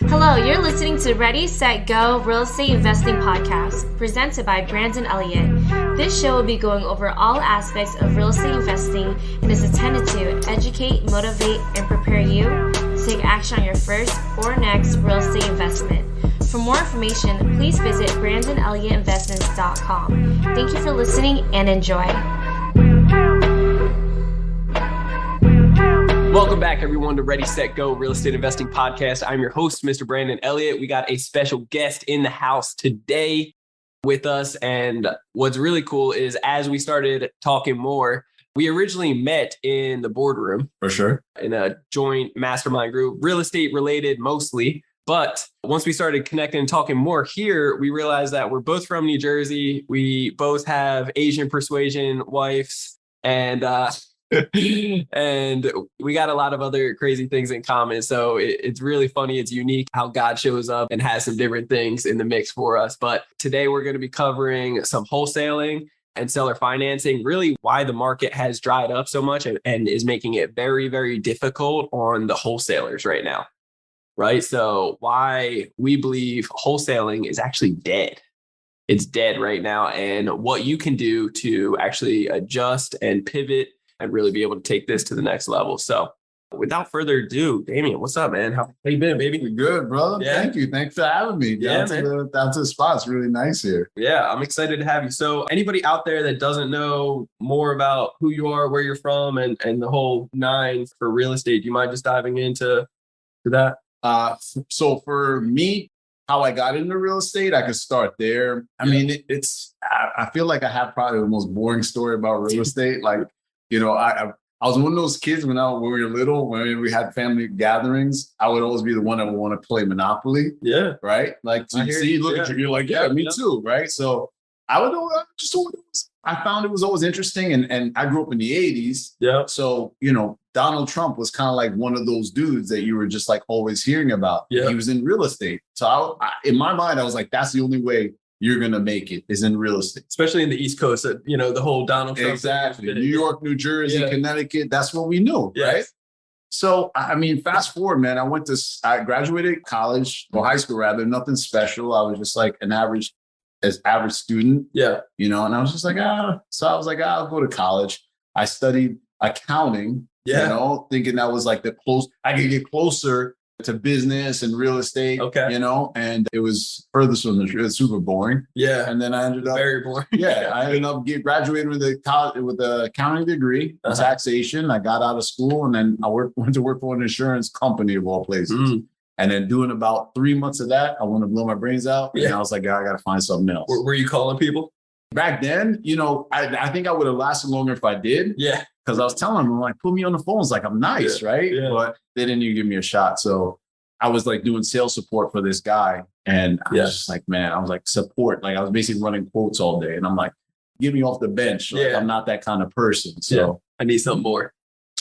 Hello, you're listening to Ready, Set, Go Real Estate Investing Podcast, presented by Brandon Elliott. This show will be going over all aspects of real estate investing and is intended to educate, motivate, and prepare you to take action on your first or next real estate investment. For more information, please visit BrandonElliottInvestments.com. Thank you for listening and enjoy. Welcome back, everyone, to Ready, Set, Go Real Estate Investing Podcast. I'm your host, Mr. Brandon Elliott. We got a special guest in the house today with us. And what's really cool is as we started talking more, we originally met in the boardroom. For sure. In a joint mastermind group, real estate related mostly. But once we started connecting and talking more here, we realized that we're both from New Jersey. We both have Asian persuasion wives and and we got a lot of other crazy things in common. So it's really funny. It's unique how God shows up and has some different things in the mix for us. But today we're going to be covering some wholesaling and seller financing, really why the market has dried up so much and is making it very, very difficult on the wholesalers right now. Right. So why we believe wholesaling is actually dead. It's dead right now. And what you can do to actually adjust and pivot and really be able to take this to the next level. So without further ado, Damien, what's up, man? How you been, baby? Good, brother. Yeah. Thank you. Thanks for having me. Down to the spot. It's really nice here. Yeah, I'm excited to have you. So anybody out there that doesn't know more about who you are, where you're from, and the whole nine for real estate, do you mind just diving into that? So for me, how I got into real estate, I could start there. I mean, I feel like I have probably the most boring story about real estate. Like, you know, I was one of those kids when we were little, when we had family gatherings, I would always be the one that would want to play Monopoly. Yeah. Right. Like, so you see, look at you, you're like, yeah, me too. Right. So I found it was always interesting. And I grew up in the 80s. Yeah. So, you know, Donald Trump was kind of like one of those dudes that you were just like always hearing about. Yeah. He was in real estate. So in my mind, I was like, that's the only way you're going to make it is in real estate. Especially in the East Coast, you know, the whole Donald Trump. Exactly. New York, New Jersey, Connecticut. That's what we knew, right? So, I mean, fast forward, man, I graduated college or high school rather, nothing special. I was just like an average student. Yeah. You know, and I was just like, so I was like, I'll go to college. I studied accounting, you know, thinking that was like I could get closer to business and real estate, you know, and it was furthest from the truth. It was super boring. Yeah. And then I ended up very boring. I ended up graduating with the accounting degree, taxation. I got out of school and then I went to work for an insurance company of all places. And then doing about 3 months of that, I want to blow my brains out. And I was like, I got to find something else. Were you calling people? Back then, you know, I think I would have lasted longer if I did. Yeah. Because I was telling them, like, put me on the phones, like I'm nice, right? Yeah. But they didn't even give me a shot. So I was like doing sales support for this guy. And I was just like, man, I was like support. Like I was basically running quotes all day. And I'm like, get me off the bench. Like, I'm not that kind of person. So I need something more.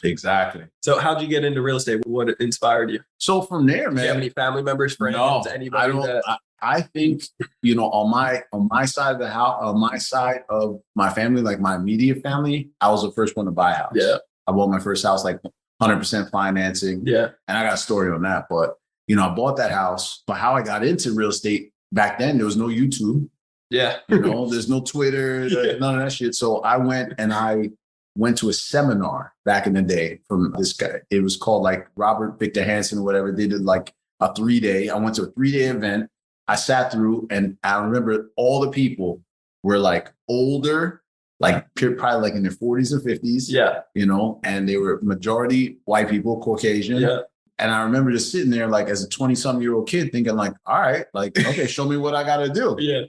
Exactly. So how'd you get into real estate? What inspired you? So from there, man. Do you have any family members, friends, anybody? I don't. I think, you know, on my side of the house, on my side of my family, like my immediate family, I was the first one to buy a house. Yeah. I bought my first house, like 100% financing. Yeah. And I got a story on that. But, you know, I bought that house. But how I got into real estate back then, there was no YouTube. Yeah. You know, there's no Twitter, none of that shit. So I went to a seminar back in the day from this guy. It was called like Robert Victor Hansen or whatever. They did like a 3-day. I went to a 3-day event. I sat through and I remember all the people were like older, like probably like in their 40s or 50s. Yeah. You know, and they were majority white people, Caucasian. Yeah. And I remember just sitting there like as a 20-some-year-old kid thinking like, all right, like, okay, show me what I got to do. Yeah.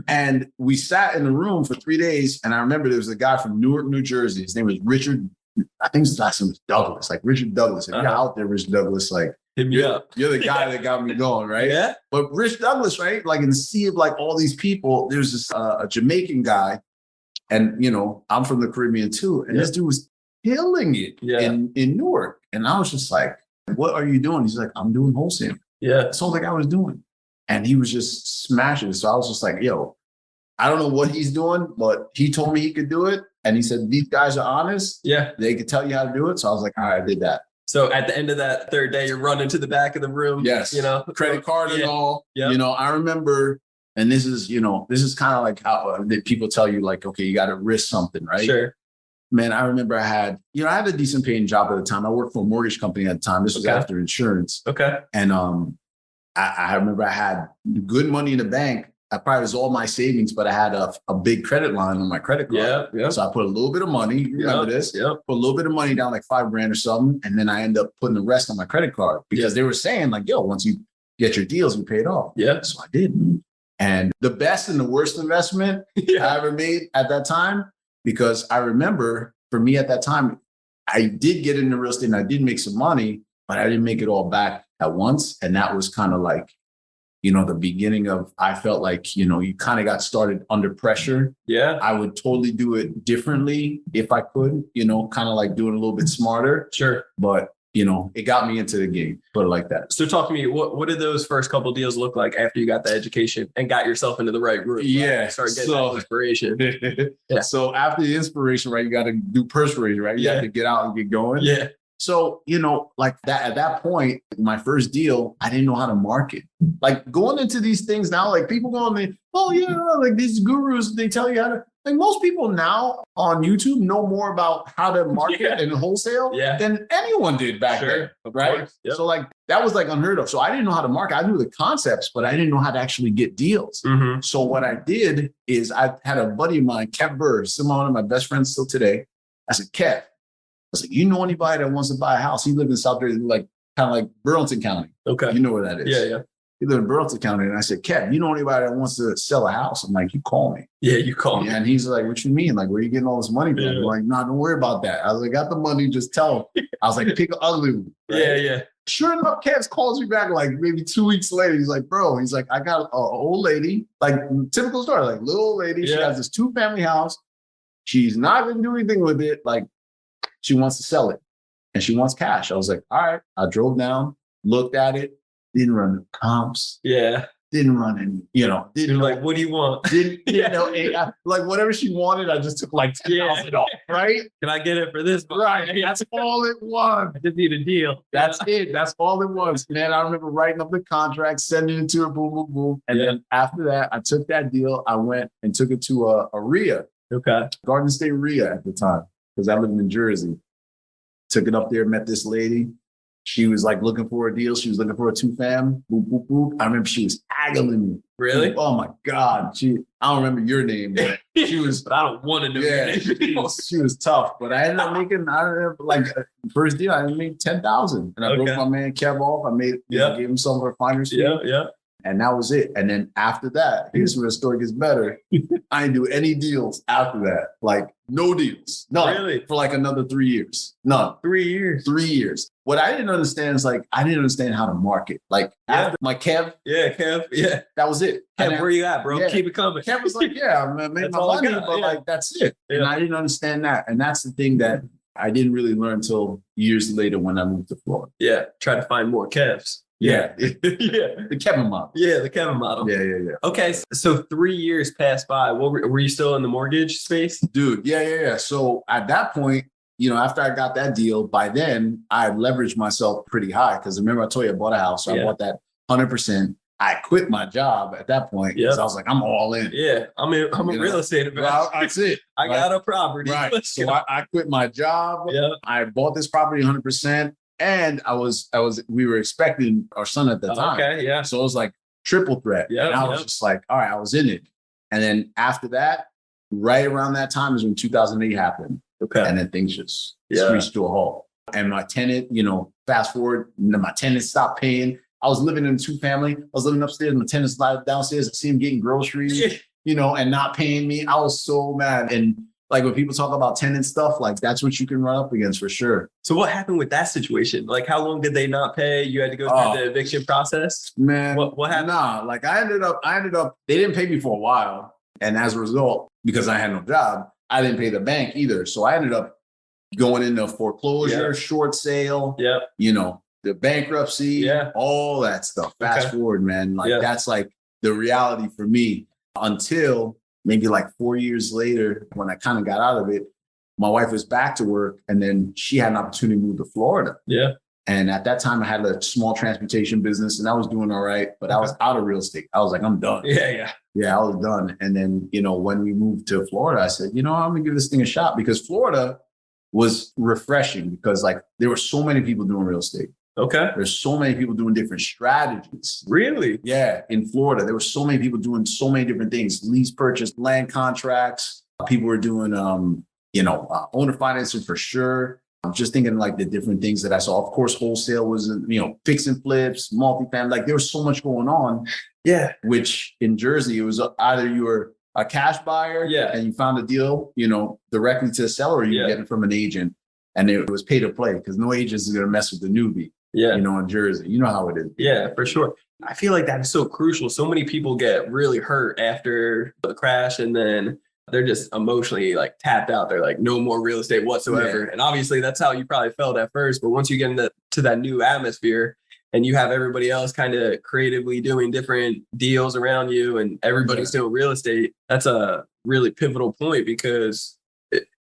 And we sat in the room for 3 days. And I remember there was a guy from Newark, New Jersey. His name was Richard. I think his last name was Douglas, like Richard Douglas. If you're out there, Richard Douglas, like, hit me up. You're the guy that got me going, right? Yeah. But Rich Douglas, right? Like in the sea of like all these people, there's this a Jamaican guy. And, you know, I'm from the Caribbean too. And this dude was killing it in Newark. And I was just like, what are you doing? He's like, I'm doing wholesaling. Yeah. That's all the guy was doing. And he was just smashing it. So I was just like, yo, I don't know what he's doing, but he told me he could do it. And he said, these guys are honest. Yeah. They could tell you how to do it. So I was like, all right, I did that. So at the end of that third day, you're running to the back of the room. Yes. Credit card and all. Yeah. I remember, and this is kind of like how people tell you, like, okay, you got to risk something, right? Sure. Man, I remember I had a decent paying job at the time. I worked for a mortgage company at the time. This was after insurance. Okay. And I remember I had good money in the bank. I probably was all my savings, but I had a big credit line on my credit card. Yeah. So I put a little bit of money. You remember this? Yeah. Put a little bit of money down, like $5,000 or something. And then I end up putting the rest on my credit card because they were saying, like, yo, once you get your deals, you pay it off. Yeah. So I did. And the best and the worst investment I ever made at that time, because I remember for me at that time, I did get into real estate and I did make some money, but I didn't make it all back at once. And that was kind of like, the beginning of, I felt like, you kind of got started under pressure. Yeah. I would totally do it differently if I could, kind of like doing a little bit smarter. Sure. But, it got me into the game, put it like that. So talk to me, what did those first couple of deals look like after you got the education and got yourself into the right room? Yeah. Right? Start getting that inspiration. Yeah. So after the inspiration, right, you got to do perspiration, right? You have to get out and get going. Yeah. So, like that, at that point, my first deal, I didn't know how to market. Like going into these things now, like people going, oh yeah, like these gurus, they tell you how to, like most people now on YouTube know more about how to market and wholesale than anyone did back then, right? Yep. So like, that was like unheard of. So I didn't know how to market. I knew the concepts, but I didn't know how to actually get deals. Mm-hmm. So what I did is I had a buddy of mine, Kev Burr, still one of my best friends still today. I said, Kev, I was like, you know anybody that wants to buy a house? He lived in South Jersey, like kind of like Burlington County. Okay. You know where that is. Yeah. He lived in Burlington County. And I said, Kev, you know anybody that wants to sell a house? I'm like, you call me. Yeah, you call me. And he's like, what you mean? Like, where are you getting all this money from? I'm like, no, don't worry about that. I was like, got the money, just tell him. I was like, pick an ugly one. Right? Yeah. Sure enough, Kev calls me back like maybe 2 weeks later. He's like, bro, I got an old lady, like typical story, like little old lady. She has this 2-family house. She's not going to do anything with it. Like she wants to sell it. And she wants cash. I was like, all right. I drove down, looked at it, didn't run the comps. Yeah. Didn't run any, didn't like, what do you want? Didn't, like whatever she wanted, I just took like 10,000 off, right? Can I get it for this? Right. That's all it was. I just need a deal. That's it. That's all it was. Man, I remember writing up the contract, sending it to her, boom, boom, boom. And then after that, I took that deal. I went and took it to a RIA. Okay. Garden State RIA at the time, because I lived in Jersey. Took it up there, met this lady. She was like looking for a deal. She was looking for a 2-fam. Boop, boop, boop. I remember she was haggling me. Really? Oh my God. I don't remember your name, but she was. But I don't want to know your name. She was tough. But I ended up making, first deal, I made 10,000. And I broke my man Kev off. I made, gave him some of our finder's fee. Yeah. And that was it. And then after that, here's where the story gets better. I didn't do any deals after that. Like no deals. None. Really? For like another 3 years. None. 3 years. 3 years. What I didn't understand is like, I didn't understand how to market. Like after my Kev. Yeah, Kev. Yeah. That was it. Kev, where you at, bro? Yeah. Keep it coming. Kev was like, I made my money, but like, that's it. Yeah. And I didn't understand that. And that's the thing that I didn't really learn until years later when I moved to Florida. Yeah. Try to find more Kevs. Yeah. The Kevin model. Yeah, the Kevin model. Yeah. Okay, so 3 years passed by. Were you still in the mortgage space? Dude, yeah. So at that point, after I got that deal, by then I leveraged myself pretty high because remember I told you I bought a house. So I bought that 100%. I quit my job at that point because I was like, I'm all in. Yeah, I'm a real estate investor. Well, that's it. I got a property. Right. So I quit my job. Yeah. I bought this property 100%. And we were expecting our son at the time. Okay, yeah. So it was like triple threat. Yeah. And I was just like, all right, I was in it. And then after that, right around that time is when 2008 happened. Okay. And then things just screeched to a halt. And my tenant, fast forward, my tenant stopped paying. I was living in a 2-family. I was living upstairs. My tenant's downstairs. I see him getting groceries, and not paying me. I was so mad. And like when people talk about tenant stuff, like that's what you can run up against for sure. So what happened with that situation? Like how long did they not pay? You had to go through the eviction process? Man, what happened? Nah, like I ended up, they didn't pay me for a while. And as a result, because I had no job, I didn't pay the bank either. So I ended up going into foreclosure, short sale, the bankruptcy, all that stuff. Fast forward, man. Like that's like the reality for me until maybe like 4 years later, when I kind of got out of it, my wife was back to work and then she had an opportunity to move to Florida. Yeah. And at that time, I had a small transportation business and I was doing all right, but I was out of real estate. I was like, I'm done. Yeah, I was done. And then, when we moved to Florida, I said, I'm going to give this thing a shot, because Florida was refreshing, because like there were so many people doing real estate. Okay. There's so many people doing different strategies. Really? Yeah. In Florida, there were so many people doing so many different things: lease purchase, land contracts. People were doing, owner financing for sure. I'm just thinking like the different things that I saw. Of course, wholesale was, fix and flips, multifamily. Like there was so much going on. Yeah. Which in Jersey, it was either you were a cash buyer and you found a deal, directly to the seller, or you get it from an agent, and it was pay to play, because no agent is going to mess with the newbie. Yeah. In Jersey, you know how it is. Yeah, for sure. I feel like that is so crucial. So many people get really hurt after the crash, and then they're just emotionally like tapped out. They're like, no more real estate whatsoever. Yeah. And obviously that's how you probably felt at first. But once you get into that new atmosphere and you have everybody else kind of creatively doing different deals around you and everybody's doing real estate, that's a really pivotal point, because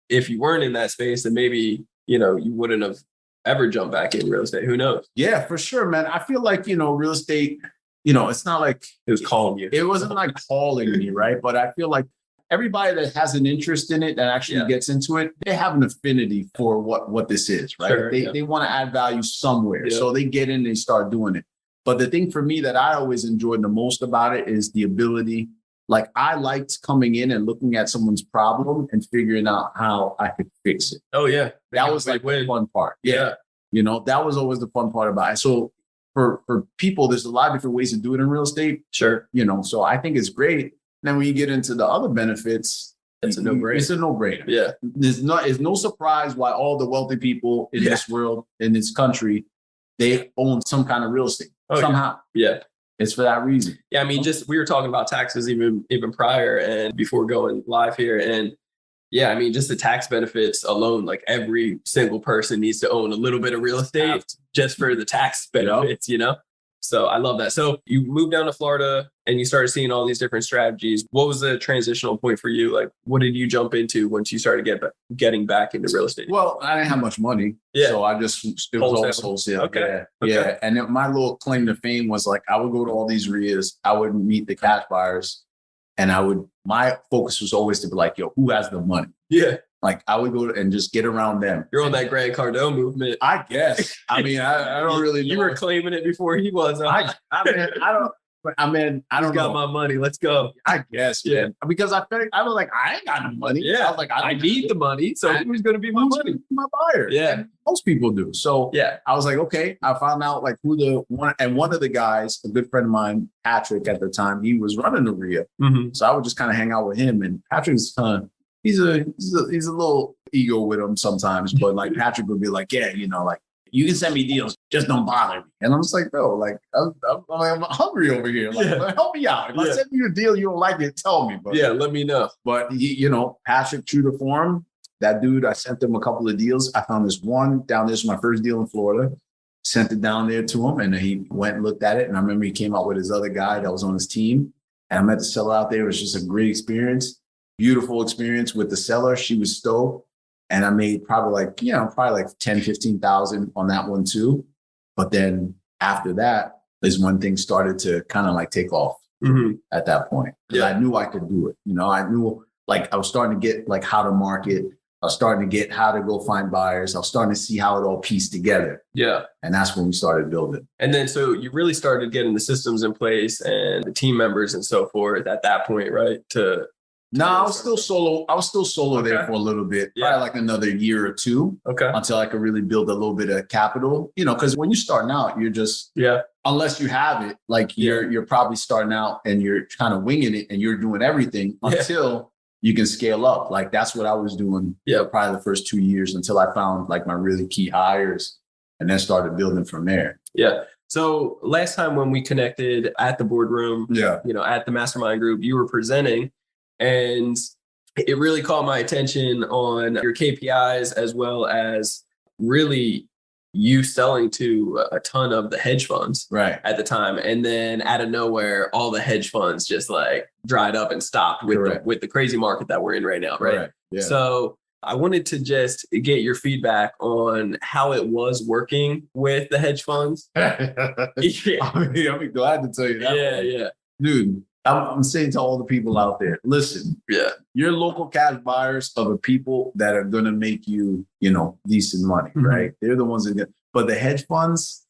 if you weren't in that space, then maybe, you wouldn't have ever jumped back in real estate. Who knows? Yeah, for sure, man. I feel like, real estate, it's not like it was calling you. It wasn't like calling me, right? But I feel like everybody that has an interest in it, that actually gets into it, they have an affinity for what this is, right? Sure, they want to add value somewhere. Yeah. So they get in and they start doing it. But the thing for me that I always enjoyed the most about it is the ability, like I liked coming in and looking at someone's problem and figuring out how I could fix it. Oh, yeah. That was like the fun part. Yeah. That was always the fun part about it. So for people, there's a lot of different ways to do it in real estate. Sure. So I think it's great. Then when you get into the other benefits, it's a no-brainer. It's a no-brainer. Yeah. It's no surprise why all the wealthy people in this world, in this country, they own some kind of real estate somehow. Yeah. It's for that reason. Yeah. I mean, we were talking about taxes even prior and before going live here. And yeah, I mean, just the tax benefits alone, like every single person needs to own a little bit of real estate just for the tax benefits, So I love that. So you moved down to Florida and you started seeing all these different strategies. What was the transitional point for you? Like, what did you jump into once you started getting back into real estate? Well, I didn't have much money. Yeah. So it was always wholesale. Okay. Yeah. And then my little claim to fame was like, I would go to all these RIAs. I would meet the cash buyers, and my focus was always to be like, yo, who has the money? Yeah. Like I would go and just get around them. You're on that Grant Cardone movement. I guess. I mean, I don't really know. You were claiming it before he was. I don't got know. My money. Let's go. I guess, man. Because I was like, I ain't got no money. Yeah. I was like, I need the money. So who's going to be my money? My buyer. Yeah. And most people do. So I was like, okay. I found out like one of the guys, a good friend of mine, Patrick at the time, he was running the RIA. Mm-hmm. So I would just kind of hang out with him. And Patrick's he's a little ego with him sometimes, but like Patrick would be like, yeah, like you can send me deals, just don't bother me. And I'm just like, bro, like I'm hungry over here. Like, help me out. If I send you a deal, you don't like it, tell me. But let me know. But Patrick, true to form, that dude, I sent him a couple of deals. I found this one down there. This was my first deal in Florida. Sent it down there to him, and he went and looked at it. And I remember he came out with his other guy that was on his team, and I met the seller out there. It was just a great experience. Beautiful experience with the seller. She was stoked. And I made probably like 10, 15,000 on that one too. But then after that is when things started to kind of like take off at that point. Because I knew I could do it. I knew like I was starting to get like how to market. I was starting to get how to go find buyers. I was starting to see how it all pieced together. Yeah. And that's when we started building. And then so you really started getting the systems in place and the team members and so forth at that point, right? No, I was still solo there for a little bit, probably like another year or two, until I could really build a little bit of capital. Because when you're starting out, you're just unless you have it, like you're probably starting out and you're kind of winging it and you're doing everything until you can scale up. Like that's what I was doing. Probably the first 2 years until I found like my really key hires, and then started building from there. Yeah. So last time when we connected at the boardroom, at the mastermind group, you were presenting. And it really caught my attention on your KPIs, as well as really you selling to a ton of the hedge funds at the time. And then out of nowhere, all the hedge funds just like dried up and stopped with the crazy market that we're in right now. Right. Yeah. So I wanted to just get your feedback on how it was working with the hedge funds. Yeah. I'll be glad to tell you that. Yeah. Dude, I'm saying to all the people out there, listen, your local cash buyers are the people that are going to make you, decent money, right? They're the ones that get, but the hedge funds,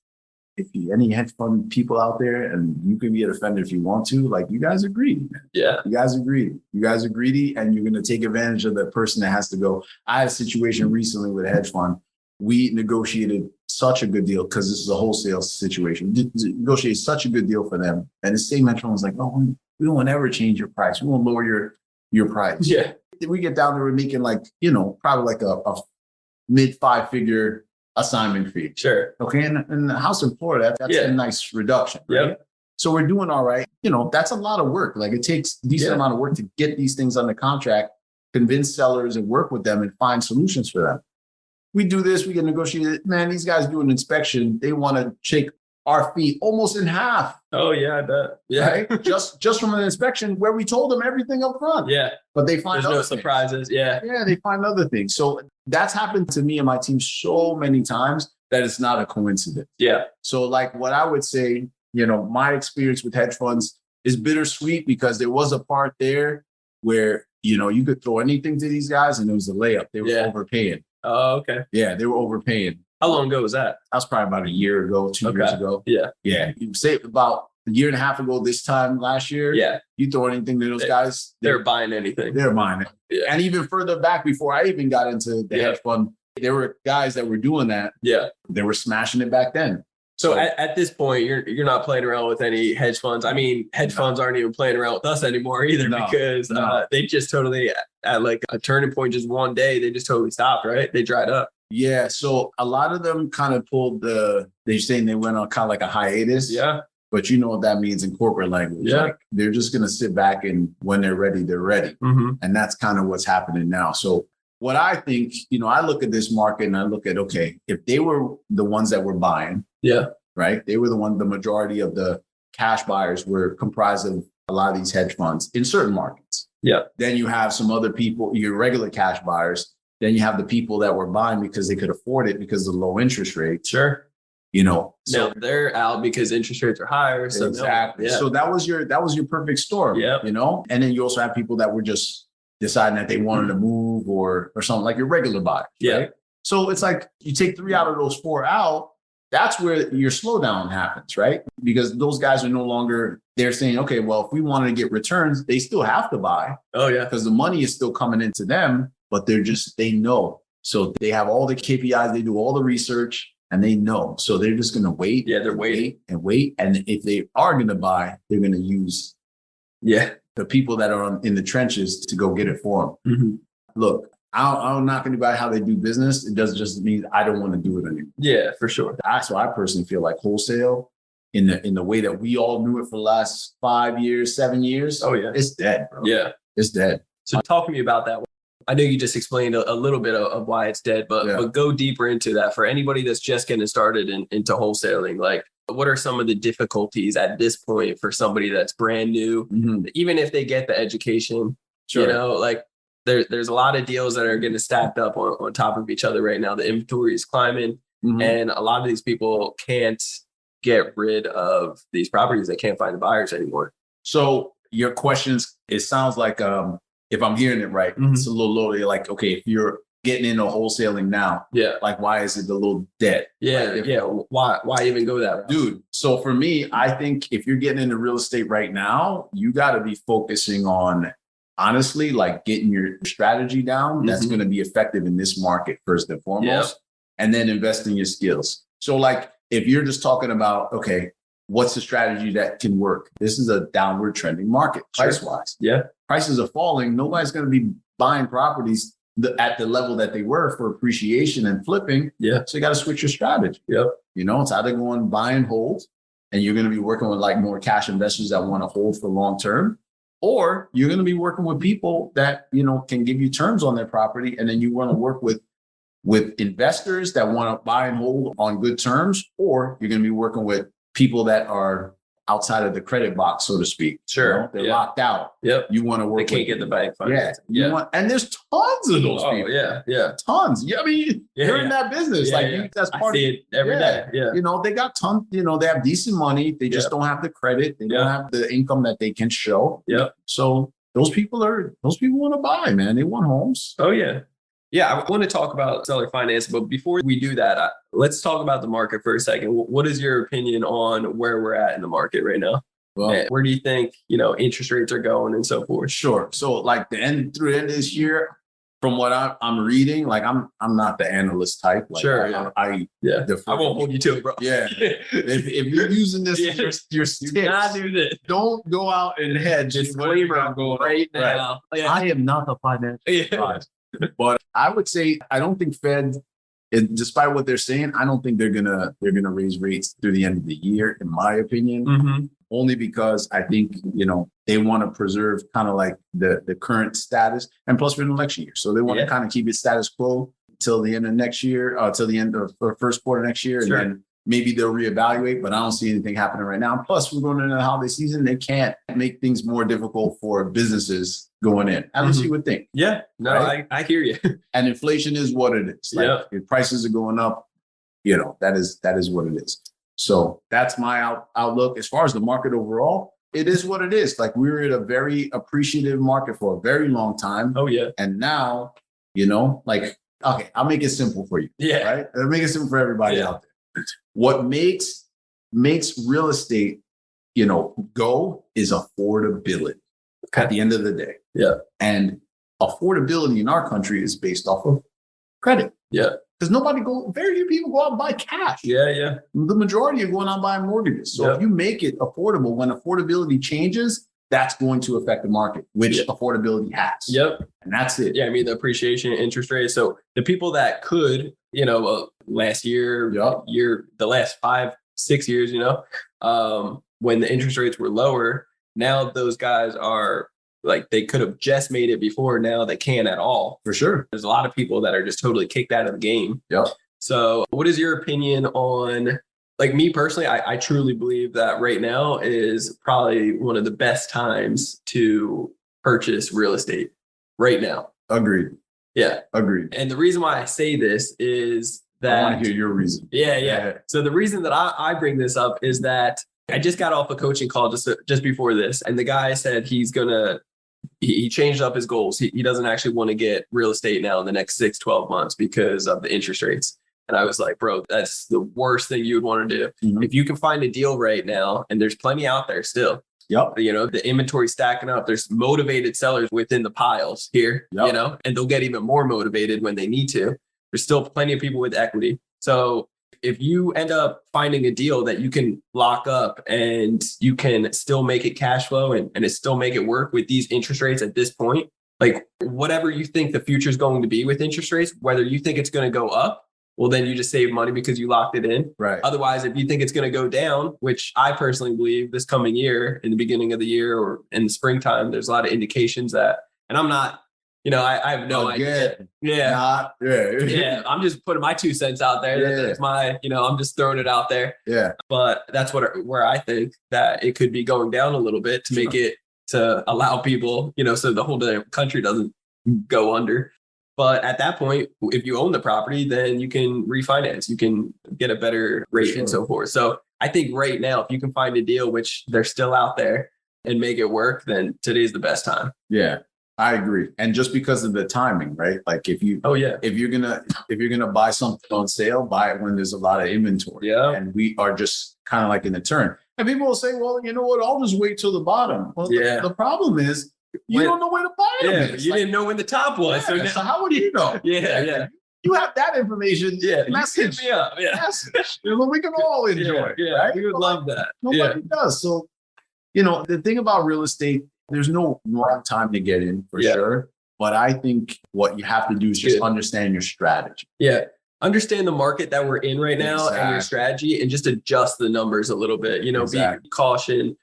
any hedge fund people out there, and you can be a defender if you want to, like, you guys are greedy, man. Yeah. You guys are greedy, and you're going to take advantage of the person that has to go. I had a situation recently with a hedge fund. We negotiated such a good deal because this is a wholesale situation. Negotiated such a good deal for them. And the same hedge fund was like, oh, we won't ever change your price. We won't lower your price. Yeah. We get down there, we're making like, probably like a mid 5-figure assignment fee. Sure. Okay. And in the house in Florida, that's a nice reduction. Right? Yep. So we're doing all right. That's a lot of work. Like, it takes a decent amount of work to get these things under contract, convince sellers and work with them and find solutions for them. We do this, we get negotiated. Man, these guys do an inspection. They want to take our fee almost in half. Oh yeah, I bet. Yeah. Right? just from an inspection where we told them everything up front. Yeah. But they find there's no surprises. Yeah. Yeah, they find other things. So that's happened to me and my team so many times that it's not a coincidence. Yeah. So like what I would say, my experience with hedge funds is bittersweet because there was a part there where, you could throw anything to these guys and it was a layup. They were overpaying. Oh, okay. Yeah, they were overpaying. How long ago was that? That was probably about a year ago, 2 years ago. Yeah. Yeah. You say about a year and a half ago this time last year. Yeah. You throw anything to those guys. They're buying anything. They're buying it. Yeah. And even further back before I even got into the hedge fund, there were guys that were doing that. Yeah. They were smashing it back then. So at this point, you're not playing around with any hedge funds. I mean, hedge funds aren't even playing around with us anymore either because they just totally, at like a turning point, just one day, they just totally stopped, right? They dried up. Yeah. So a lot of them kind of pulled they're saying they went on kind of like a hiatus. Yeah. But you know what that means in corporate language. Yeah. Like, they're just going to sit back and when they're ready, they're ready. Mm-hmm. And that's kind of what's happening now. So what I think, I look at this market and I look at, okay, if they were the ones that were buying, right? They were the majority of the cash buyers were comprised of a lot of these hedge funds in certain markets. Yeah. Then you have some other people, your regular cash buyers. Then you have the people that were buying because they could afford it because of the low interest rates. Sure. So now they're out because interest rates are higher. So exactly. So that was your perfect storm. Yeah. And then you also have people that were just deciding that they wanted to move or something, like your regular buyers. Yeah. Right? So it's like you take 3 out of those 4 out. That's where your slowdown happens, right? Because those guys are no longer, they're saying, okay, well, if we wanted to get returns, they still have to buy. Oh, yeah. Because the money is still coming into them, but they know. So they have all the KPIs, they do all the research, and they know. So they're just going to wait. Yeah, they're waiting. Wait. And if they are going to buy, they're going to use the people that are in the trenches to go get it for them. Mm-hmm. Look, I'm not going to buy how they do business. It doesn't just mean I don't want to do it anymore. Yeah, for sure. That's why I personally feel like wholesale in the way that we all knew it for the last 5 years, 7 years. Oh, yeah. It's dead, bro. Yeah. It's dead. So talk to me about that. I know you just explained a little bit of why it's dead, but go deeper into that for anybody that's just getting started into wholesaling. Like, what are some of the difficulties at this point for somebody that's brand new, even if they get the education, like, there's a lot of deals that are getting stacked up on top of each other right now. The inventory is climbing, and a lot of these people can't get rid of these properties. They can't find the buyers anymore. So your questions, it sounds like, if I'm hearing it right, it's a little low. You're like, okay, if you're getting into wholesaling now, like, why is it a little dead? Yeah, Why even go that route? Dude, so for me, I think if you're getting into real estate right now, you got to be focusing on, honestly, like, getting your strategy down that's going to be effective in this market first and foremost, and then invest in your skills. So like, if you're just talking about, okay, what's the strategy that can work? This is a downward trending market price-wise. Yeah. Prices are falling. Nobody's going to be buying properties at the level that they were for appreciation and flipping. Yeah. So you got to switch your strategy. Yep. It's either going buy and hold, and you're going to be working with like more cash investors that want to hold for long term, or you're going to be working with people that, can give you terms on their property. And then you want to work with investors that want to buy and hold on good terms, or you're going to be working with people that are outside of the credit box, so to speak. Sure. You know? They're locked out. Yep. You want to work. They can't get the bank financing. And there's tons of those people. Yeah. Tons. Yeah, I mean, you're in that business. That's part I see it every day. Yeah. You know, they got tons, you know, they have decent money. They just don't have the credit. They don't have the income that they can show. Yeah. So those people want to buy, man. They want homes. Oh, yeah. Yeah, I want to talk about seller finance, but before we do that, let's talk about the market for a second. What is your opinion on where we're at in the market right now? Well, where do you think, you know, interest rates are going and so forth? Sure. So like through the end of this year, from what I'm reading, like I'm not the analyst type. Like I won't hold you to it, bro. Yeah. if you're using this your tips, do not do this. Don't go out and hedge. Disclaimer right now. Right. Yeah. I am not a financial advisor. But I would say I don't think Fed, despite what they're saying, I don't think they're gonna raise rates through the end of the year, in my opinion. Mm-hmm. Only because I think, you know, they want to preserve kind of like the current status, and plus we're in election year, so they want to kind of keep it status quo till the end of next year, till the end of the first quarter next year, and then maybe they'll reevaluate. But I don't see anything happening right now. Plus, we're going into the holiday season; they can't make things more difficult for businesses going in. At least you would think. Yeah, no, right? I hear you. And inflation is what it is. Like if prices are going up, you know, that is what it is. So that's my outlook. As far as the market overall, it is what it is. Like we were at a very appreciative market for a very long time. Oh, yeah. And now, you know, like, okay, I'll make it simple for you. Yeah. Right? I'll make it simple for everybody out there. What makes real estate, you know, go is affordability at the end of the day. Yeah. And affordability in our country is based off of credit. Yeah. Because very few people go out and buy cash. Yeah. The majority are going out and buying mortgages. So if you make it affordable, when affordability changes, that's going to affect the market, which affordability has. Yep. And that's it. Yeah. I mean, the appreciation, interest rates. So the people that could, you know, last year, the last 5-6 years, you know, when the interest rates were lower, now those guys are like, they could have just made it before. Now they can't at all. For sure. There's a lot of people that are just totally kicked out of the game. Yep. So what is your opinion on, like me personally, I truly believe that right now is probably one of the best times to purchase real estate right now. Agreed. Yeah. Agreed. And the reason why I say this is that I want to hear your reason. Yeah. So the reason that I bring this up is that I just got off a coaching call just before this. And the guy said he changed up his goals. He doesn't actually want to get real estate now in the next 6-12 months because of the interest rates. And I was like, bro, that's the worst thing you would want to do. Mm-hmm. If you can find a deal right now, and there's plenty out there still. Yep. You know, the inventory stacking up. There's motivated sellers within the piles here, you know, and they'll get even more motivated when they need to. There's still plenty of people with equity. So if you end up finding a deal that you can lock up and you can still make it cash flow and it still make it work with these interest rates at this point, like whatever you think the future is going to be with interest rates, whether you think it's going to go up, well, then you just save money because you locked it in. Right. Otherwise, if you think it's going to go down, which I personally believe this coming year, in the beginning of the year or in the springtime, there's a lot of indications that, and I'm not, you know, I have no idea. Yeah. I'm just putting my 2 cents out there. That's my, you know, I'm just throwing it out there. Yeah. But that's where I think that it could be going down a little bit to make it, to allow people, you know, so the whole country doesn't go under. But at that point, if you own the property, then you can refinance, you can get a better rate and so forth. So I think right now, if you can find a deal, which they're still out there, and make it work, then today's the best time. Yeah. I agree. And just because of the timing, right? Like if you're gonna buy something on sale, buy it when there's a lot of inventory. Yeah. And we are just kind of like in the turn. And people will say, well, you know what, I'll just wait till the bottom. Well, the problem is you don't know where to buy them. Yeah, you didn't know when the top was. Yeah, so how would you know? Yeah. You have that information. Yeah. Message me up. Yeah. Message. We can all enjoy. Yeah. Right? We would love that. Nobody does. So, you know, the thing about real estate, there's no wrong time to get in for sure. But I think what you have to do is just understand your strategy. Yeah. Understand the market that we're in right now and your strategy, and just adjust the numbers a little bit, you know, be caution.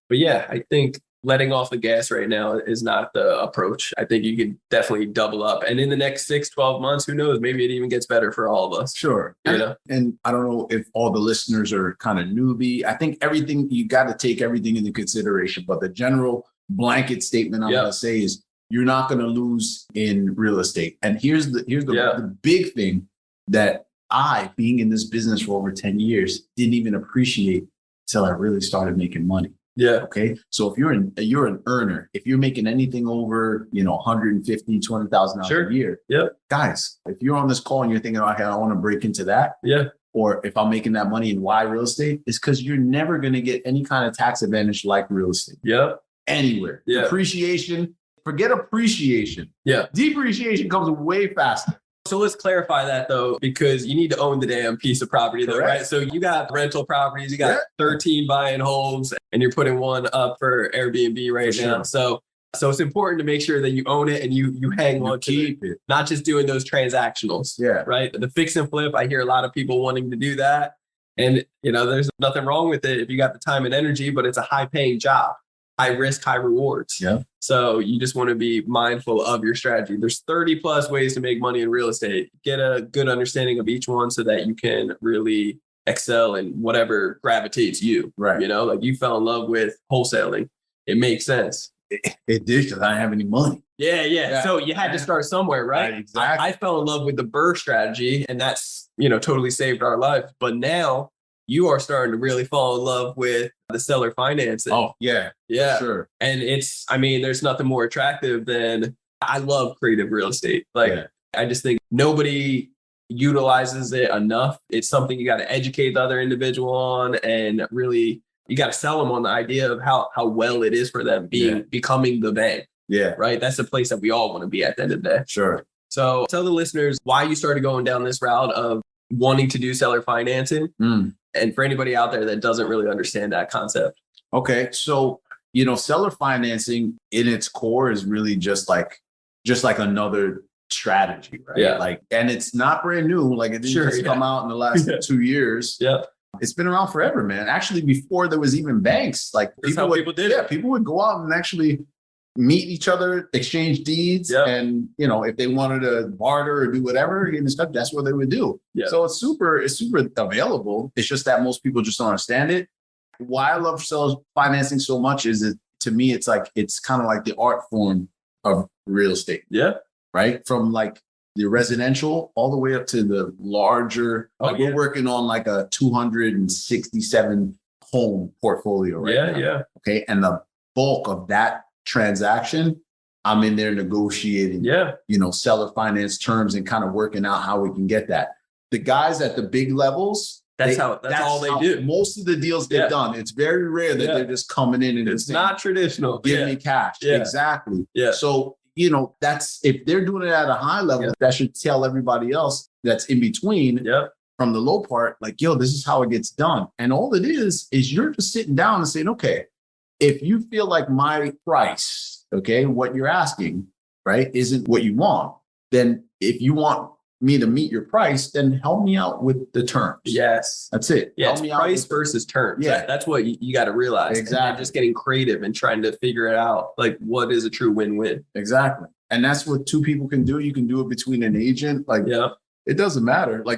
But yeah, I think letting off the gas right now is not the approach. I think you can definitely double up. And in the next 6-12 months, who knows, maybe it even gets better for all of us. Sure. And I don't know if all the listeners are kind of newbie. I think everything, you got to take everything into consideration. But the general blanket statement I'm going to say is you're not going to lose in real estate. And here's the big thing that I, being in this business for over 10 years, didn't even appreciate until I really started making money. Yeah. Okay. So if you're an earner, if you're making anything over, $150,000, $200,000 a year, guys, if you're on this call and you're thinking, okay, I want to break into that. Yeah. Or if I'm making that money in why real estate, it's because you're never going to get any kind of tax advantage like real estate. Yeah. Anywhere. Yeah. Appreciation. Forget appreciation. Yeah. Depreciation comes way faster. So let's clarify that though, because you need to own the damn piece of property though, right? So you got rental properties, you got 13 buying homes, and you're putting one up for Airbnb right now. So it's important to make sure that you own it and you hang on to it, not just doing those transactionals. Yeah. Right. The fix and flip, I hear a lot of people wanting to do that. And there's nothing wrong with it if you got the time and energy, but it's a high paying job. High risk, high rewards. Yeah. So you just want to be mindful of your strategy. There's 30 plus ways to make money in real estate. Get a good understanding of each one so that you can really excel in whatever gravitates you. Right. Like you fell in love with wholesaling. It makes sense. It did because I didn't have any money. Yeah. So you had to start somewhere, right? Exactly. I fell in love with the BRRRR strategy, and that's, totally saved our life. But now you are starting to really fall in love with the seller financing. Oh, yeah. Yeah. Sure. And there's nothing more attractive than, I love creative real estate. I just think nobody utilizes it enough. It's something you got to educate the other individual on, and really you got to sell them on the idea of how well it is for them becoming the bank. Yeah. Right. That's the place that we all want to be at the end of the day. Sure. So tell the listeners why you started going down this route of wanting to do seller financing. And for anybody out there that doesn't really understand that concept. Okay. So, seller financing in its core is really just like another strategy, right? Yeah. And it's not brand new. Like it didn't just come out in the last 2 years. Yeah. It's been around forever, man. Actually, before there was even banks, people did it. People would go out and actually meet each other, exchange deeds, and if they wanted to barter or do whatever and stuff, that's what they would do. Yeah. So it's super available. It's just that most people just don't understand it. Why I love seller financing so much is that to me, it's kind of like the art form of real estate. Yeah. Right. From the residential all the way up to the larger. We're working on a 267 home portfolio right now. Yeah. Okay. And the bulk of that transaction, I'm in there negotiating, seller finance terms and kind of working out how we can get that. The guys at the big levels, that's all they do. Most of the deals get done. It's very rare that they're just coming in and it's not traditional. Give me cash. Yeah. Exactly. Yeah. So, that's, if they're doing it at a high level, that should tell everybody else that's in between from the low part, this is how it gets done. And all it is you're just sitting down and saying, okay, if you feel like my price, what you're asking, right, isn't what you want, then if you want me to meet your price, then help me out with the terms. Yes. That's it. Yeah, it's price versus terms. Yeah. That's what you got to realize. Exactly. And just getting creative and trying to figure it out. What is a true win-win? Exactly. And that's what two people can do. You can do it between an agent. It doesn't matter. I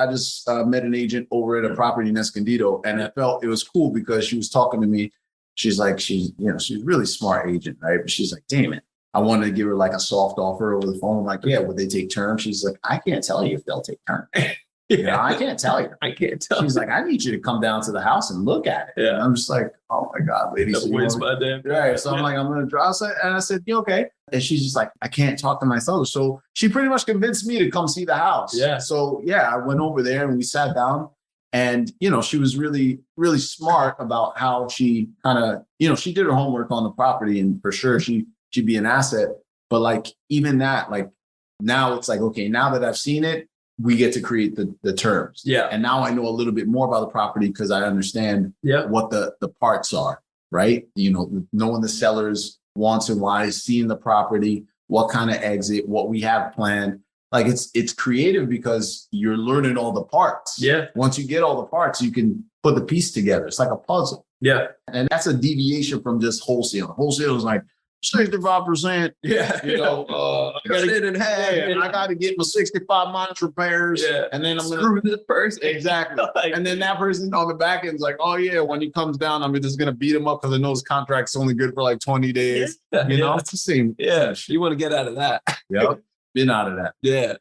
just met an agent over at a property in Escondido, and I felt it was cool because she was talking to me. She's she's a really smart agent, right? But she's like, Damon, I wanted to give her a soft offer over the phone. I'm like, yeah, would they take terms? She's like, I can't tell you if they'll take terms. I can't tell you. I can't tell. She's like, I need you to come down to the house and look at it. Yeah. And I'm just like, oh my God, lady. No waste my damn. Right. So I'm like, I'm going to draw. And I said, okay. And she's just like, I can't talk to my seller. So she pretty much convinced me to come see the house. Yeah. So I went over there and we sat down. And, she was really, really smart about how she kind of, she did her homework on the property, and for sure she'd be an asset. But even that, now it's okay, now that I've seen it, we get to create the terms. Yeah. And now I know a little bit more about the property because I understand what the parts are, right? Knowing the seller's wants and whys, seeing the property, what kind of exit, what we have planned. It's creative because you're learning all the parts. Yeah. Once you get all the parts, you can put the piece together. It's like a puzzle. Yeah. And that's a deviation from just wholesale. Wholesale is like 65%. Yeah. You know, I cut it in half. I got to get my 65 minus repairs. Yeah. And then I'm screw this person. Exactly. And then that person on the back end is like, oh yeah, when he comes down, I'm just going to beat him up because I know his contract's only good for like 20 days. Yeah. You know, it's the same. Yeah. You want to get out of that. Yep. Been out of that. Yeah.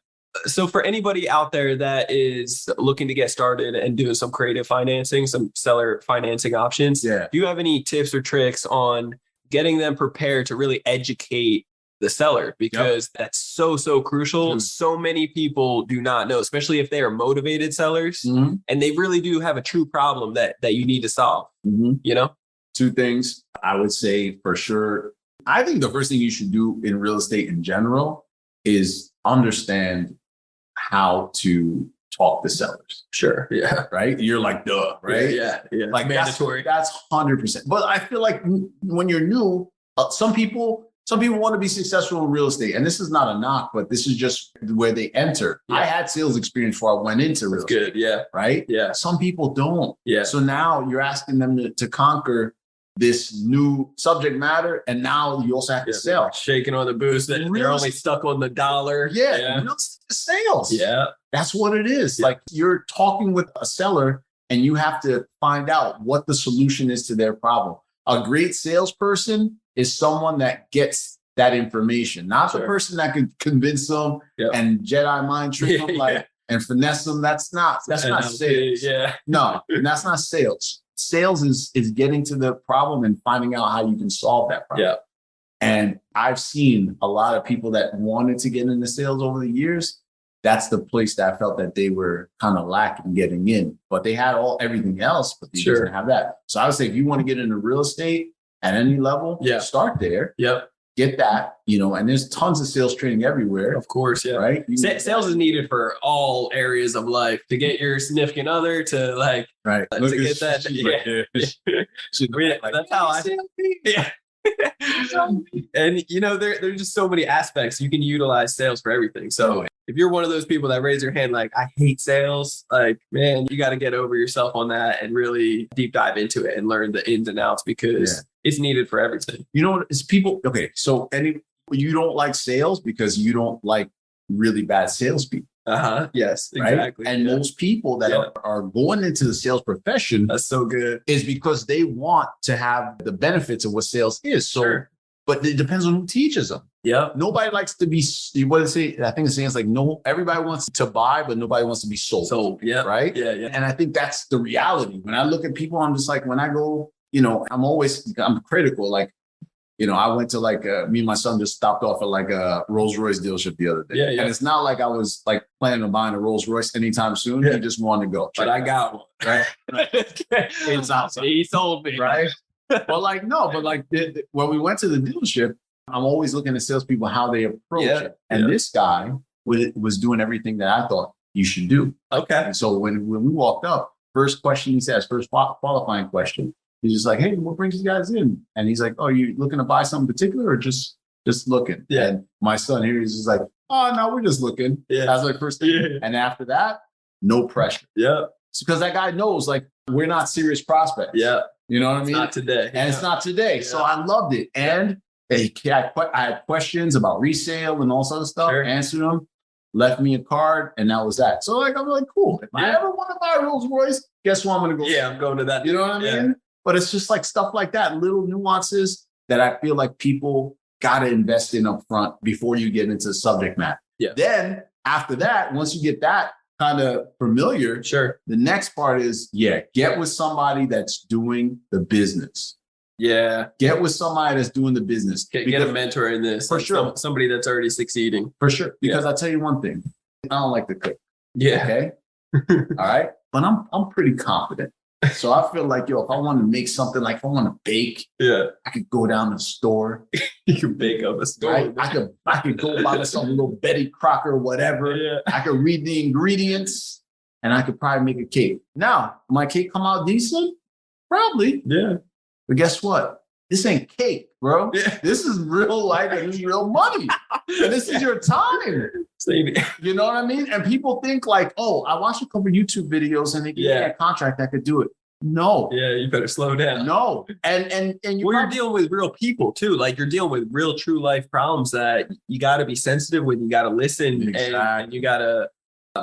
So for anybody out there that is looking to get started and doing some creative financing, some seller financing options, Yeah. do you have any tips or tricks on getting them prepared to really educate the seller? Because that's so crucial. Mm. So many people do not know, especially if they are motivated sellers and they really do have a true problem that you need to solve, you know? Two things I would say for sure. I think the first thing you should do in real estate in general is understand how to talk to sellers. Sure. Yeah. Right? You're like, duh, right? Yeah. Like mandatory. That's 100%. But I feel like when you're new, some people want to be successful in real estate. And this is not a knock, but this is just where they enter. Yeah. I had sales experience before I went into real estate. Good. Yeah. Right? Yeah. Some people don't. Yeah. So now you're asking them to conquer this new subject matter. And now you also have to sell. Shaking on the boost that they're only stuck on the dollar. Yeah. Real estate sales. Yeah. That's what it is. Yeah. Like you're talking with a seller and you have to find out what the solution is to their problem. A great salesperson is someone that gets that information, not the person that could convince them and Jedi mind trick them and finesse them. That's not sales. Yeah. No, and that's not sales. Sales is getting to the problem and finding out how you can solve that problem. Yeah. And I've seen a lot of people that wanted to get into sales over the years. That's the place that I felt that they were kind of lacking getting in, but they had everything else, but they didn't have that. So I would say if you want to get into real estate at any level, start there. Yep. Get that, and there's tons of sales training everywhere. Of course, yeah. Right? Sales is needed for all areas of life. To get your significant other, to like, right. To get that. That's how I. Yeah. And there's just so many aspects you can utilize sales for everything. So if you're one of those people that raise your hand like, I hate sales, like, man, you got to get over yourself on that and really deep dive into it and learn the ins and outs because it's needed for everything. It's people. Okay, so you don't like sales because you don't like really bad salespeople. Yes, right? Exactly. And most people that are going into the sales profession, that's so good, is because they want to have the benefits of what sales is. So, but it depends on who teaches them. Yeah. Nobody likes to be. What is it? I think the saying is like, no. Everybody wants to buy, but nobody wants to be sold. Sold. Yeah. Right. Yeah. And I think that's the reality. When I look at people, I'm just like, when I go, I'm critical. Like, I went to me and my son just stopped off at like a Rolls Royce dealership the other day. Yeah, yeah. And it's not like I was like planning on buying a Rolls Royce anytime soon. He just wanted to go. But I got one. Right. It's awesome. He sold me. Right. But when we went to the dealership, I'm always looking at salespeople, how they approach it. And this guy was doing everything that I thought you should do. Okay. And so when we walked up, first question he says, first qualifying question, he's just like, hey, what brings you guys in? And he's like, oh, you looking to buy something particular or just looking? Yeah. And my son here is just like, oh, no, we're just looking. Yeah. That's like first thing. Yeah. And after that, no pressure. Yeah. It's because that guy knows like we're not serious prospects. Yeah. You know what I mean? Not today. And it's not today. Yeah. So I loved it. And I had questions about resale and all sorts of stuff, answered them, left me a card, and that was that. So I'm like, cool. If I ever want to buy a Rolls Royce, guess what I'm going to go I'm going to that. You know what I mean? But it's just like stuff like that, little nuances that I feel like people got to invest in up front before you get into subject matter. Yeah. Then after that, once you get that kind of familiar, the next part is, get with somebody that's doing the business. Yeah. Get with somebody that's doing the business. Get a mentor in this. For sure. Somebody that's already succeeding. For sure. Because I'll tell you one thing. I don't like to cook. Yeah. Okay. All right. But I'm pretty confident. So I feel like, if I want to make something, like if I want to bake, I could go down to the store. You can bake up a store. Right? I could go buy some little Betty Crocker or whatever. Yeah. I could read the ingredients and I could probably make a cake. Now, my cake come out decent? Probably. Yeah. But guess what? This ain't cake, bro. Yeah. This is real life and this is real money. And this is your time. You know what I mean? And people think like, oh, I watched a couple YouTube videos and they gave me a contract, I could do it. No. Yeah, you better slow down. No. And you're dealing with real people too. Like you're dealing with real true life problems that you got to be sensitive with. You got to listen and you got to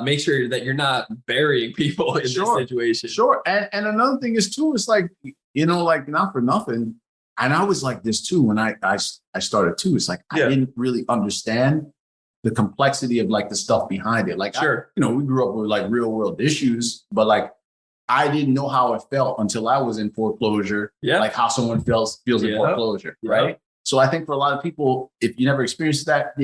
make sure that you're not burying people in this situation. Sure. And another thing is too, it's like, like not for nothing. And I was like this too when I started too. It's like I didn't really understand the complexity of like the stuff behind it. Like, we grew up with like real world issues, but like I didn't know how it felt until I was in foreclosure. Yeah. Like how someone feels in foreclosure. Yeah. Right. So I think for a lot of people, if you never experienced that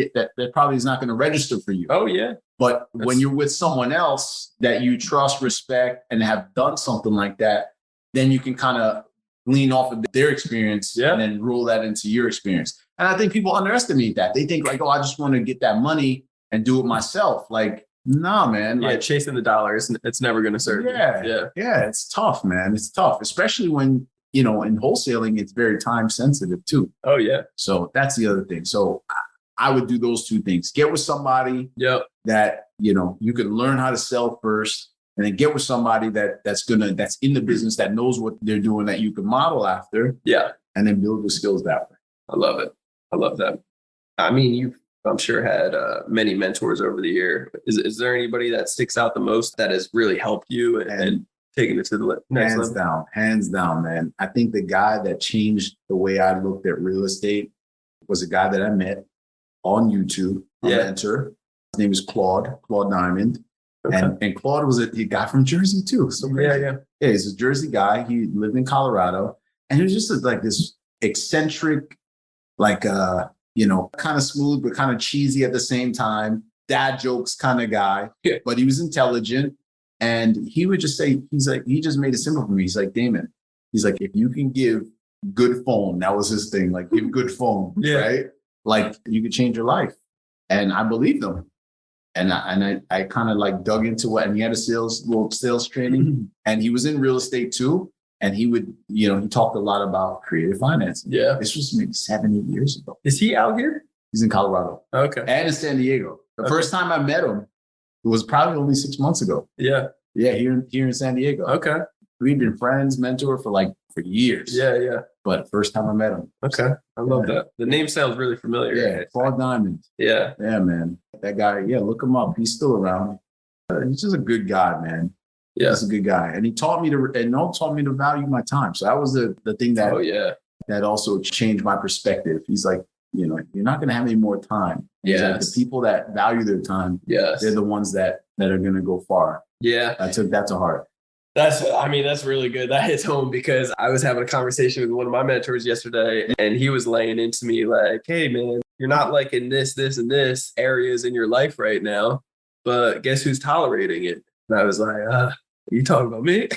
probably is not going to register for you. Oh, yeah. But when you're with someone else that you trust, respect, and have done something like that, then you can kind of lean off of their experience and then roll that into your experience. And I think people underestimate that. They think like, oh, I just want to get that money and do it myself. Like, nah, man. Yeah, like, chasing the dollars, it's never going to serve you. Yeah. It's tough, man. It's tough, especially when, in wholesaling, it's very time sensitive too. Oh, yeah. So that's the other thing. So I would do those two things. Get with somebody that, you can learn how to sell first, and then get with somebody that's in the business, that knows what they're doing, that you can model after. Yeah. And then build the skills that way. I love it. I love that. I mean, you've, I'm sure, had many mentors over the year. Is there anybody that sticks out the most that has really helped you and taken it to the next level? Hands down, man. I think the guy that changed the way I looked at real estate was a guy that I met on YouTube, a mentor. His name is Claude Diamond. Okay. And Claude was a guy from Jersey too. So yeah, he's a Jersey guy. He lived in Colorado, and he was just like this eccentric, like kind of smooth but kind of cheesy at the same time, dad jokes kind of guy. Yeah. But he was intelligent, and he would just say, he just made it simple for me. He's like, Damon, he's like, if you can give good phone, that was his thing, like give good phone, right? Like you could change your life. And I believed him. And I kind of like dug into it, and he had a little sales training, and he was in real estate too. And he would, he talked a lot about creative financing. Yeah. This was maybe 7, 8 years ago. Is he out here? He's in Colorado. Okay. And in San Diego. The first time I met him, it was probably only 6 months ago. Yeah. Yeah. Here in San Diego. Okay. We've been friends, mentor for years. Yeah. But first time I met him. Okay. I love that. The name sounds really familiar. Yeah. Claude Diamond. Yeah. Yeah, man. That guy, look him up. He's still around. He's just a good guy, man. Yeah. He's a good guy. And he taught me to value my time. So that was the thing that, that also changed my perspective. He's like, you're not going to have any more time. Yeah. Like, the people that value their time, they're the ones that are going to go far. Yeah. I took that to heart. That's really good. That hits home, because I was having a conversation with one of my mentors yesterday, and he was laying into me like, hey man, you're not liking this, and this areas in your life right now, but guess who's tolerating it? And I was like, you talking about me?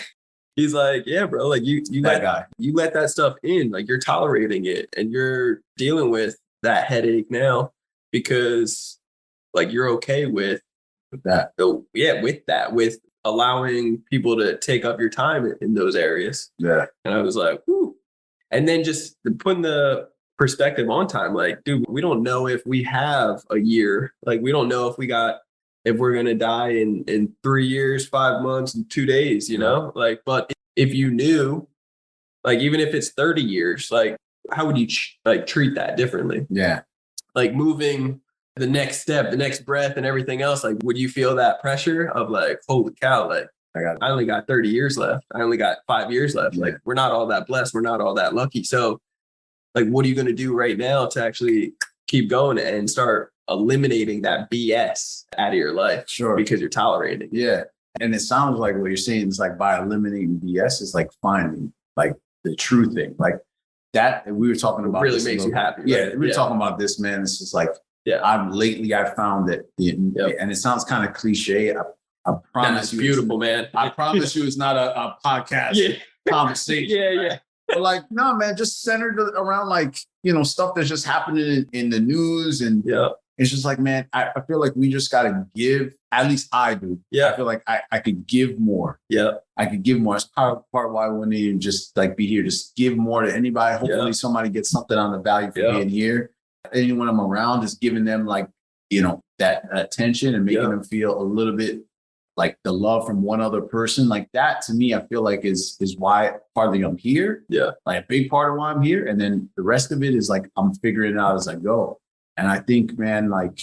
He's like, yeah, bro, like you let that stuff in, like you're tolerating it, and you're dealing with that headache now because like you're okay with that. So, with allowing people to take up your time in those areas. Yeah. And I was like, whoo. And then just putting the perspective on time, like, dude, we don't know if we have a year. Like, we don't know if we're going to die in 3 years, 5 months, and 2 days, like, but if you knew, like, even if it's 30 years, like, how would you treat that differently? Yeah. Like moving the next step, the next breath, and everything else, like, would you feel that pressure of like, holy cow, like, I only got 30 years left. I only got 5 years left. Yeah. Like, we're not all that blessed. We're not all that lucky. So, like, what are you going to do right now to actually keep going and start eliminating that BS out of your life? Sure. Because you're tolerating. Yeah. And it sounds like what you're saying is like, by eliminating BS, is like finding like the true thing. Like that, we were talking about. It really makes you happy. Right? Yeah. We were talking about this, man. It's just like, I've found that, and it sounds kind of cliche. I promise you, beautiful, man. I promise you, it's not a podcast conversation. Yeah. But like, no, man, just centered around like, stuff that's just happening in the news. And it's just like, man, I feel like we just got to give, at least I do. Yeah. I feel like I could give more. Yeah. I could give more. It's part why I want to just like be here. Just give more to anybody. Hopefully somebody gets something on the value for being here. Anyone I'm around, just giving them like, that attention and making them feel a little bit like the love from one other person, like that to me, I feel like is why partly I'm here. Yeah. Like a big part of why I'm here. And then the rest of it is like, I'm figuring it out as I go. And I think, man, like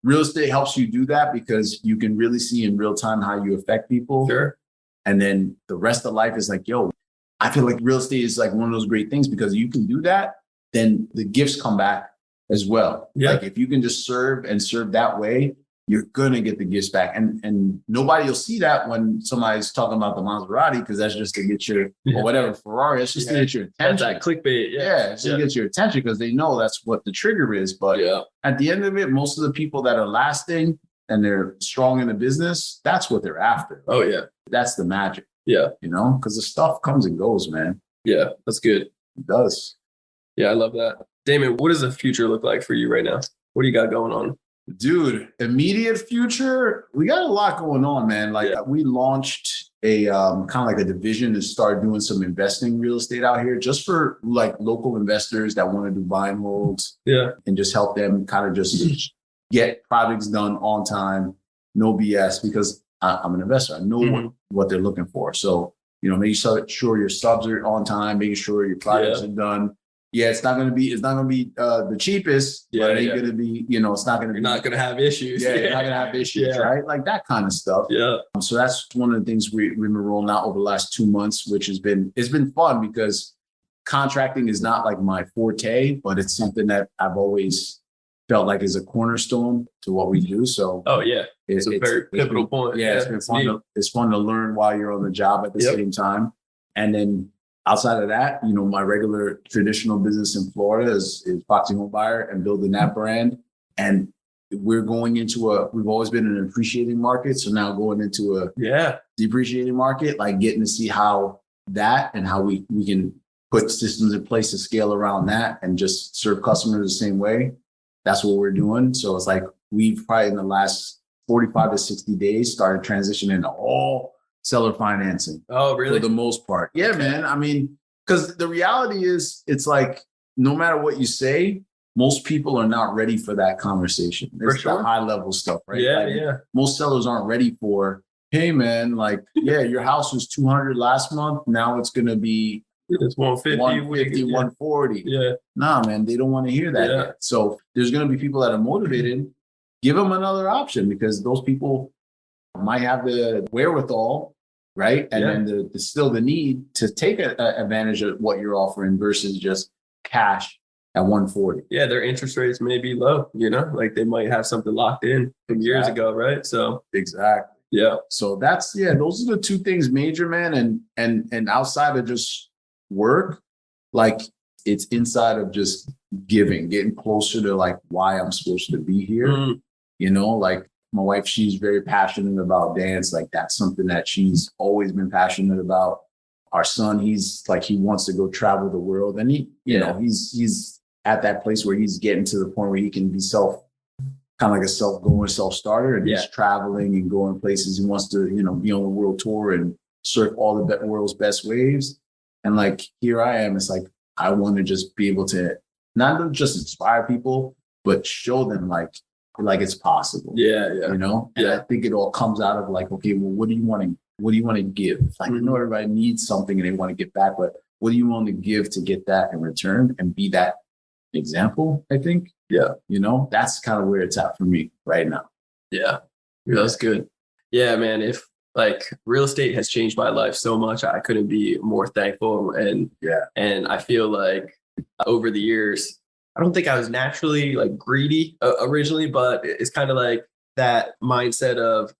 real estate helps you do that because you can really see in real time how you affect people. Sure. And then the rest of life is like, yo, I feel like real estate is like one of those great things because you can do that, then the gifts come back as well. Yeah. Like if you can just serve that way, you're gonna get the gifts back. And nobody will see that when somebody's talking about the Maserati, because that's just to get your or whatever Ferrari, it's just to get your attention. That's that clickbait. Yeah, it's to get your attention because they know that's what the trigger is. But at the end of it, most of the people that are lasting and they're strong in the business, that's what they're after. Oh yeah. That's the magic. Yeah. You know, because the stuff comes and goes, man. Yeah, that's good. It does. Yeah, I love that. Damon, what does the future look like for you right now? What do you got going on? Dude, immediate future, we got a lot going on, man. Like we launched a kind of like a division to start doing some investing real estate out here just for like local investors that want to do buy and holds. Yeah. And just help them kind of just get projects done on time, no BS, because I'm an investor. I know what they're looking for. So, you know, making sure your subs are on time, making sure your projects are done. Yeah, it's not gonna be the cheapest, but it's gonna be, you know, it's not gonna You're not gonna have issues. Yeah, you're not gonna have issues, right? Like that kind of stuff. Yeah. So that's one of the things we've been rolling out over the last 2 months, which it's been fun because contracting is not like my forte, but it's something that I've always felt like is a cornerstone to what we do. So it's a very pivotal point. Yeah, it's been fun. It's fun to learn while you're on the job at the same time. And then outside of that, you know, my regular traditional business in Florida is Foxy Home Buyer and building that brand. And we're going into we've always been in an appreciating market. So now going into a depreciating market, like getting to see how that and how we can put systems in place to scale around that and just serve customers the same way. That's what we're doing. So it's like we've probably in the last 45 to 60 days started transitioning into all seller financing. Oh, really? For the most part. Yeah, man. I mean, because the reality is it's like no matter what you say, most people are not ready for that conversation. It's the high level stuff, right? Yeah, like, most sellers aren't ready for, hey man, like, your house was 200 last month. Now it's going to be it's 150, 140. Yeah. Nah, man, they don't want to hear that yet. So there's going to be people that are motivated. Give them another option because those people might have the wherewithal, right? And then the still the need to take advantage of what you're offering versus just cash at 140. Yeah, their interest rates may be low, you know, like they might have something locked in from years ago, right? So exactly. Yeah. So that's those are the two things major, man. And outside of just work, like it's inside of just getting closer to like why I'm supposed to be here. You know, like my wife, she's very passionate about dance. Like that's something that she's always been passionate about. Our son, he's like, he wants to go travel the world. And he, you know, he's at that place where he's getting to the point where he can be kind of like a self-starter. And he's traveling and going places. He wants to, you know, be on the world tour and surf all the world's best waves. And like, here I am. It's like, I want to just be able to not just inspire people, but show them like it's possible. You know? And I think it all comes out of like, okay, well, what do you want to give? Like, I know everybody needs something and they want to get back, but what do you want to give to get that in return and be that example? I think. Yeah. You know, that's kind of where it's at for me right now. Yeah. That's good. Yeah, man. If like real estate has changed my life so much, I couldn't be more thankful. And I feel like over the years, I don't think I was naturally like greedy originally, but it's kind of like that mindset of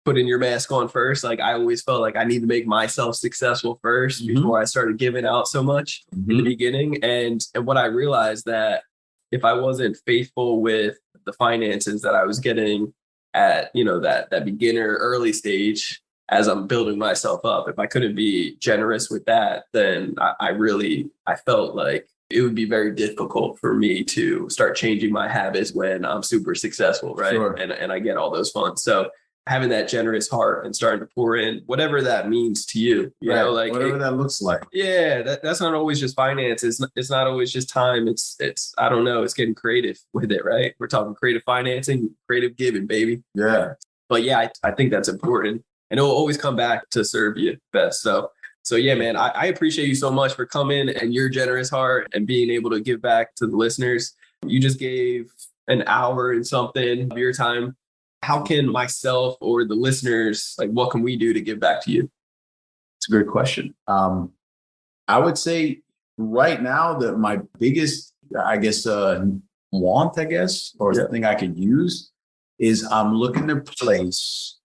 putting your mask on first. Like I always felt like I need to make myself successful first before I started giving out so much in the beginning. And what I realized that if I wasn't faithful with the finances that I was getting at, you know, that beginner early stage as I'm building myself up, if I couldn't be generous with that, then I felt like it would be very difficult for me to start changing my habits when I'm super successful, right? Sure. And I get all those funds. So having that generous heart and starting to pour in whatever that means to you, you know, like whatever that looks like. Yeah, that's not always just finance. It's not always just time. It's I don't know. It's getting creative with it, right? We're talking creative financing, creative giving, baby. Yeah. But yeah, I think that's important. And it will always come back to serve you best. So yeah, man, I appreciate you so much for coming and your generous heart and being able to give back to the listeners. You just gave an hour and something of your time. How can myself or the listeners, like, what can we do to give back to you? It's a great question. I would say right now that my biggest, want, or the thing I could use is I'm looking to place,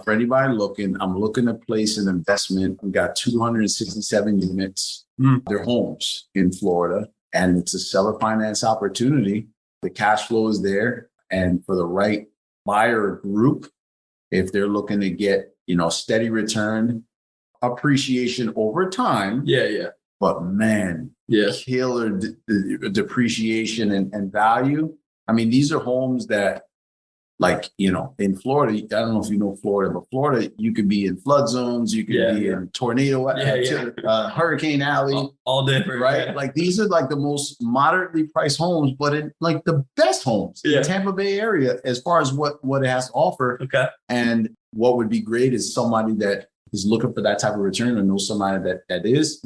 for anybody looking, I'm looking to place an investment. We got 267 units. They're homes in Florida, and it's a seller finance opportunity. The cash flow is there. And for the right buyer group, if they're looking to get, steady return, appreciation over time. Yeah. But man, killer depreciation and value. I mean, these are homes that, like, in Florida, I don't know if you know Florida, but Florida, you could be in flood zones, you could be in tornado, hurricane alley, all different, right? Like, these are like the most moderately priced homes, but in like the best homes in Tampa Bay area as far as what it has to offer. Okay. And what would be great is somebody that is looking for that type of return or knows somebody that is.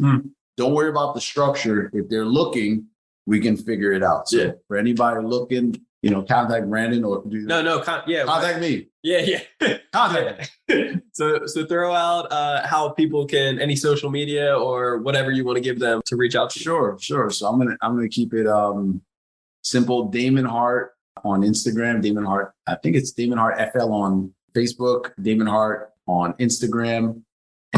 Don't worry about the structure. If they're looking, we can figure it out. So for anybody looking, contact Brandon or contact me. Yeah. Contact me. So throw out how people can, any social media or whatever you want to give them to reach out to you. Sure. So I'm gonna keep it simple. Damon Hart on Instagram. Damon Hart. I think it's Damon Hart FL on Facebook. Damon Hart on Instagram.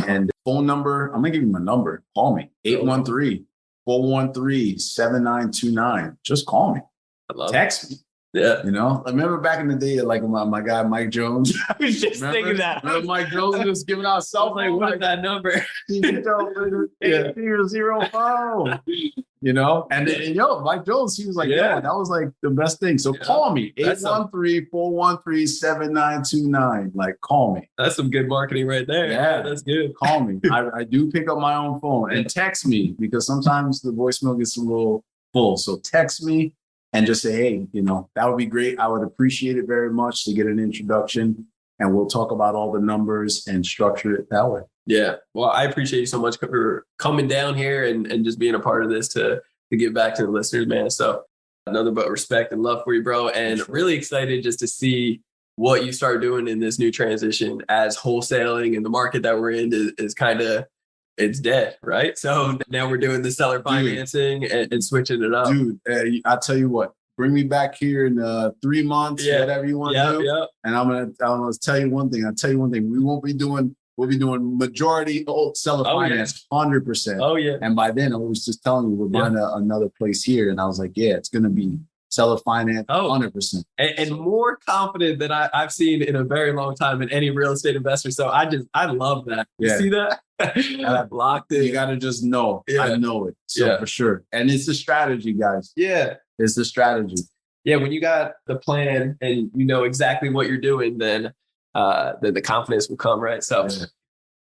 And phone number, I'm going to give you my number. Call me, 813-413-7929. Just call me. I love Text me. Yeah. I remember back in the day, like my guy, Mike Jones. I was just thinking that. Remember Mike Jones was giving out cell phone. What is that number? 8004. And Mike Jones, he was like, that was like the best thing. So call me, 813-413-7929. Like, call me. That's some good marketing right there. Yeah, that's good. Call me. I do pick up my own phone and text me because sometimes the voicemail gets a little full. So text me and just say, hey, that would be great. I would appreciate it very much to get an introduction, and we'll talk about all the numbers and structure it that way. Yeah. Well, I appreciate you so much for coming down here and just being a part of this to give back to the listeners, man. So nothing but respect and love for you, bro. And really excited just to see what you start doing in this new transition as wholesaling and the market that we're in is kind of, it's dead, right? So now we're doing the seller financing and switching it up. Dude, I tell you what, bring me back here in 3 months, whatever you want to do. Yeah. And I'm gonna tell you one thing. We'll be doing majority seller finance, 100%. Oh yeah. And by then I was just telling you we're buying another place here, and I was like, it's gonna be seller finance, 100%. And more confident than I've seen in a very long time in any real estate investor. So I love that. You see that? Locked in. You got to just know. I know it. So for sure. And it's the strategy, guys. Yeah. It's the strategy. Yeah. When you got the plan and you know exactly what you're doing, then the confidence will come, right? So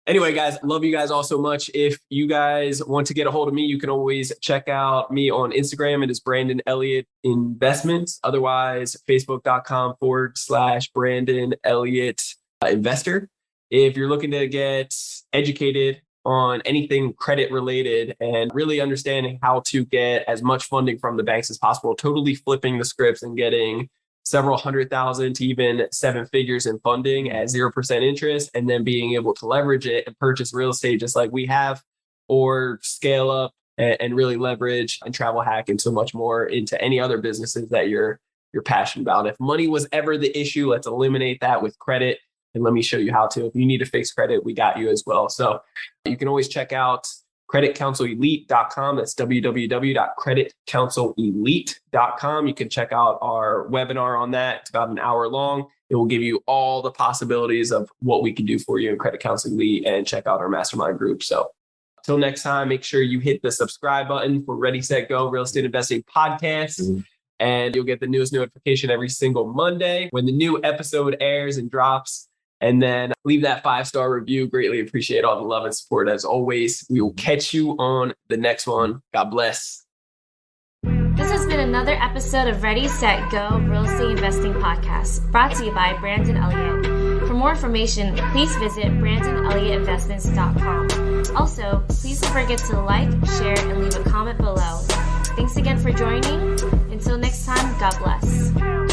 anyway, guys, love you guys all so much. If you guys want to get a hold of me, you can always check out me on Instagram. It is Brandon Elliott Investments. Otherwise, facebook.com/Brandon Elliott Investor. If you're looking to get educated on anything credit related and really understanding how to get as much funding from the banks as possible, totally flipping the scripts and getting several $100,000 to even 7 figures in funding at 0% interest, and then being able to leverage it and purchase real estate just like we have, or scale up and really leverage and travel hack and so much more into any other businesses that you're passionate about. If money was ever the issue, let's eliminate that with credit. And let me show you how to. If you need to fix credit, we got you as well. So you can always check out creditcounselelite.com. That's www.creditcounselelite.com. You can check out our webinar on that. It's about an hour long. It will give you all the possibilities of what we can do for you in Credit Counseling Elite, and check out our mastermind group. So until next time, make sure you hit the subscribe button for Ready, Set, Go Real Estate Investing Podcast. And you'll get the newest notification every single Monday when the new episode airs and drops. And then leave that 5-star review. Greatly appreciate all the love and support as always. We will catch you on the next one. God bless. This has been another episode of Ready, Set, Go Real Estate Investing Podcast, brought to you by Brandon Elliott. more information, please visit BrandonElliottInvestments.com. Also, please don't forget to like, share, and leave a comment below. Thanks again for joining. Until next time, God bless.